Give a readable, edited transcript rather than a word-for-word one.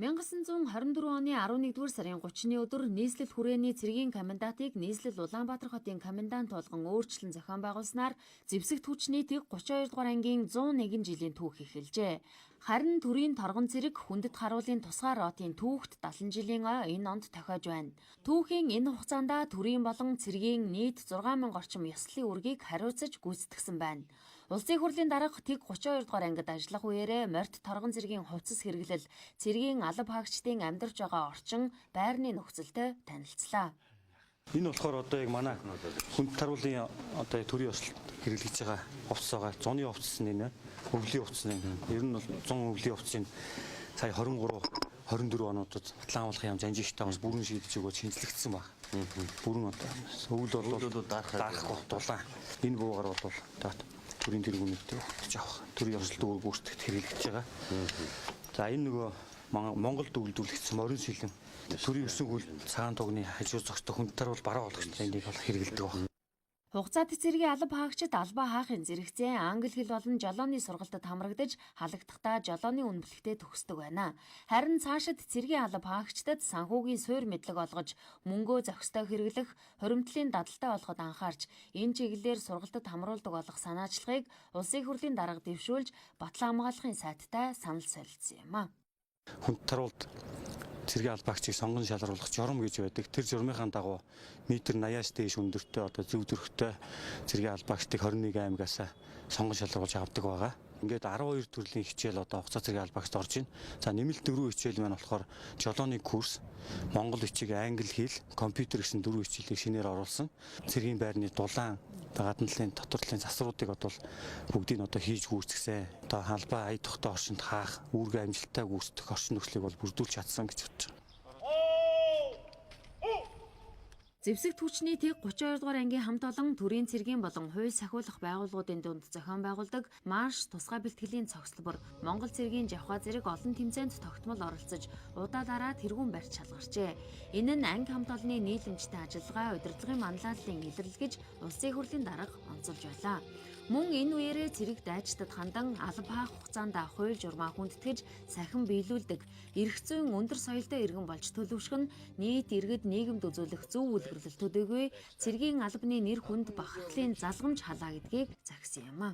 1924 оны 11-р сарын 30-ны өдөр нийслэл хүрээний цэргийн комендантыг нийслэл Улаанбаатар хотын комендант болгон өөрчлөн зохион байгуулснаар зэвсэгт хүчний тэг 32 дугаар ангийн 101 жилийн түүх эхэлжээ. Харин төрийн торгон цэрэг хүндэт харуулын тусгай ротын түүхт 70 жилийн ой энэ онд тохиож байна. Түүхийн энэ хугацаанд төрийн болон цэргийн нийт 6000 орчим ёслолын үргийг хариуцаж гүйцэтгсэн байна. Улсын хурлын дарга тэг 32 дугаар ангид ажиллах үеэрээ морьт торгон цэргийн хувцас хэрэглэл, цэргийн алба хаагчдын амьдарч байгаа орчин, байрны нөхцөлтэй танилцлаа. Энэ болохоор одоо яг манай хүнд таруулын одоо төрийн ёслолд хэрэглэж байгаа хувцас байгаа. Зуны хувцас нэ, өвлийн хувцас нэ. Ер нь бол 100 өвлийн хувцсыг сая 23-24 онуудад Батлан ам занжигчтай хүмүүс бүрэн шийдэж өгөөд шинжлэгдсэн баг. Бүрэн одоо өвөл бол дарахгүй дулаан. Энэ буугаар бол төрийн тэргүүнүүдтэй өгч авах. Төрийн ёслолд үүрэг гүйцэтгэж хэрэглэж байгаа. За энэ нөгөө Монголд үйлдвэрлэгдсэн морин шилэн төрийн өсөн хөл цагаан тугны хажуу зогсдог хүнд таруул бараа болгочтой энийг бол хэрэгэлдэг баг. Хугацаат цэргийн алба хаагчид албаа хаахын зэрэгцээ англи хэл болон жолооны сургалтад хамрагдаж халагдахтаа жолооны үнэлэхтэй төгсдөг байна. Харин цаашид цэргийн алба хаагчдад санхүүгийн суурь мэдлэг олгож мөнгөө зохистой хэрэглэх, хуримтлалын дадалтай болоход анхаарч энэ чиглэлээр сургалтад хамруулдаг болох санаачлагыг улсын хурлын дарга дэвшүүлж Батлан хамгаалахын сайттай санал солилцсон юм а. Хүнд таруулд цэргийн албаагчийг сонгон шалгаруулах журам гэж байдаг. Тэр журмынхаа дагуу метр 80-аас дээш өндөртэй одоо зөв дөрөхтэй цэргийн албаагчдыг 21 аймагаас сонгон шалгаруулж авдаг байгаа. Ингээд 12 төрлийн хичээл одоо хугацаа цэргийн албаагчд орж байна. За нэмэлт 4 хичээл маань болохоор жолооны курс, монгол бичиг, англи хэл, компьютер гэсэн 4 хичээлийг шинээр оруулсан. Цэргийн байрны дулаан, гадна талын дотор талын засваруудыг одоо бүгдийг одоо хийж гүйцэтгсэн. Одоо халбаа ая тогтоо орчинд хаах, үүргээ амжилттай гүйцэтгэх орчин нөхцөлийг бол бүрдүүлж чадсан гэж бодож байна. Зэвсэгт хүчний тэг 32 дугаар ангийн хамт олон төрийн цэргийн болон хууль сахиулах байгууллагуудын дунд зохион байгуулдаг марш тусгай бэлтгэлийн цогцлбор Монгол цэргийн Жавхаа зэрэг олон тэмцээнд тогтмол оролцож удаа тэргүүн барьж шалгарчээ. Энэ нь анги хамт олонны нийлэмжтэй ажиллагаа, удирдлагын манлайллын илэрлэл гэж улсын хурлын дарга онцолж байлаа. Мөн энэ үеэрээ цэрэг дайчдад хандан алба хаах хугацаанд хууль журмаа хүндэтгэж сахин биелүүлдэг, эрх зүйн өндөр соёлтой иргэн болж төлөвшгөн нийт иргэд нийгэмд үзүүлэх зөв үлгэрлэл төдийгүй цэргийн албаны нэр хүнд бахархлын залгамж халаа гэдгийг загсан юм а.